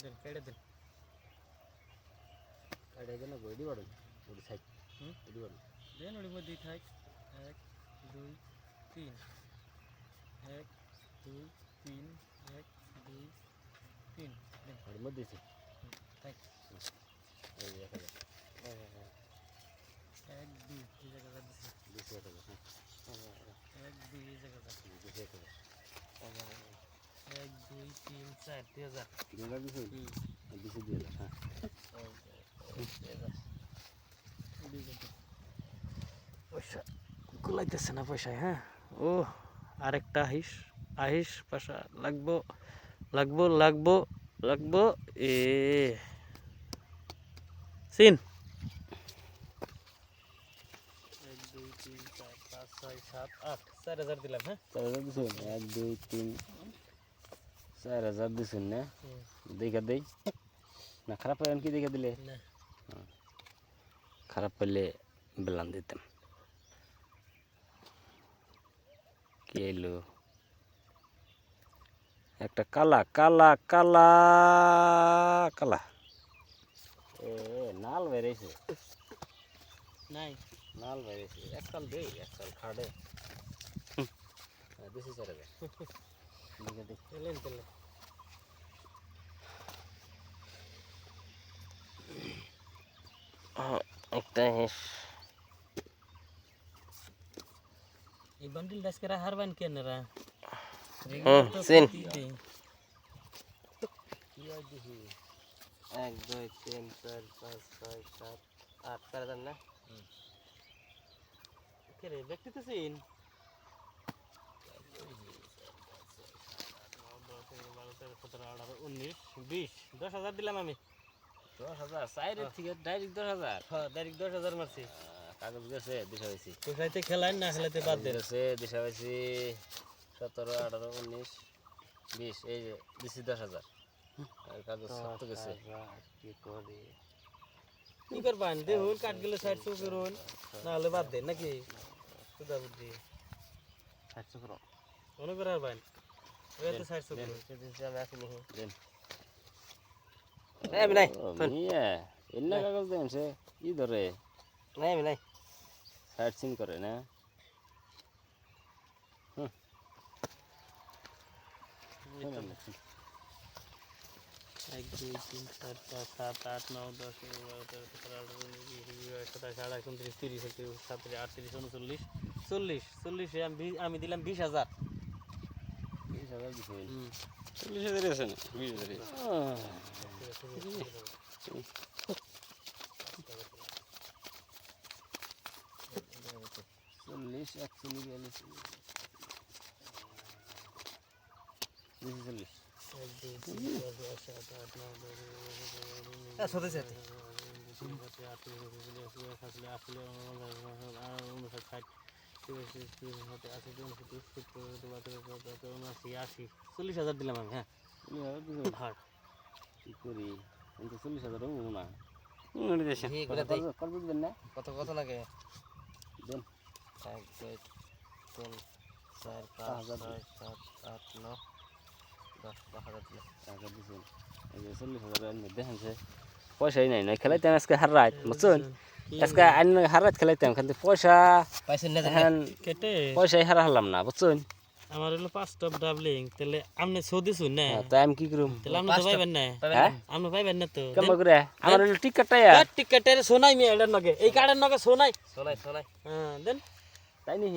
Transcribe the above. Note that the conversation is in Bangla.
দেন কেটে দেন কাটে দেন বডি বড় বডি সাইড বডি বড় দেন ওর মধ্যেই থাক 1 2 3 1 2 3 1 2 3 দেন ওর মধ্যে আছে থাক এই দেখা যায় 1 2 এই জায়গাটা দিছি দিছে এটা 1 2 এই জায়গাটা দিছে এটা 1 2 3 4 2000 দিলা দিছে দিছে দিয়ে হ্যাঁ পয়সা কুলাইতেছে না পয়সায় হ্যাঁ ও আরেকটা আহিস পয়সা লাগবো এ সিন 1 2 3 4 5 6 7 8 4000 দিলাম হ্যাঁ 4000 দিছে 1 2 3 4000 দিছেন না দেখা দেই না খারাপ হয় কি দেখা দিলে না খারাপ পেলে বেলান দিতাম কি এলো একটা কালা কালা কালা কালা এ নাল বেরিয়েছে নাই নাল বেরিয়েছে এককাল দেই এককাল খাড়ে দিছি স্যার দেখে দেখ তেলেন তেলে একটা হেস এই বান্ডিল ডাসকেরা হারবান কেন রা সিন কি হয় দিছি 1 2 3 4 5 6 7 8 4000 না কে রে ব্যক্তি তো সিন 10,000 দিলাম আমি 10000 সাইডের থেকে ডাইরেক্ট 10000 হ্যাঁ ডাইরেক্ট 10,000 মারছি কাগজ গেছে দিশা হইছি কোথায়তে খেলাইন না খেলাইতে বাদ দেন গেছে দিশা হইছি 17 18 19 20 এই যে দিছি 10000 আর কাগজ সব তো গেছে কি করি কি করবেন দেখুন কাট গেলে 60 করুন না হলে বাদ দেন নাকি সুদা বুদ্ধি 60 করো মনে করে আরবেন ওইতে 60 করুন দিছি আমি আসিনি দেন নাই আমি নাই মিয়া এন্না কাগজ দেন সে কি ধরে নাই আমি নাই সার্চিং করে না 1 2 3 4 5 7 8 9 10 11 12 13 14 15 16 17 18 19 20 21 22 23 24 27 28 39 40 আমি দিলাম 20,000 20,000 দিছি 40,000 আছে না 40 41 40 40,000 দিলাম আমি হ্যাঁ কি করি কিন্তু 40,000 হবো না করবো দিবেন না কত কত লাগে দেন 1 2 3 4 5 6 7 8 9 10 10,000 দিলাম টাকা দিছেন এই যে 40,000 এর মধ্যে হানছে পয়সাই নাই না খেলাইতাম আজকে হার রাত বুঝছেন আজকে আইন হার রাত খেলাইতাম কিন্তু পয়সা পাইছেন না কেটে পয়সাই হারা হলাম না বুঝছেন আমার হলো 5 টপ ডাবলিং তাহলে আপনি সৌদি শুন না তাই আমি কি করুম তাহলে আপনি তো পাইবেন না আপনি পাইবেন না তো কেমন করে আমার হলো টিকেটটা টিকেটের সোনাই মি এটার নগে এই কার্ডের নগে সোনাই হ্যাঁ দেন তাই নি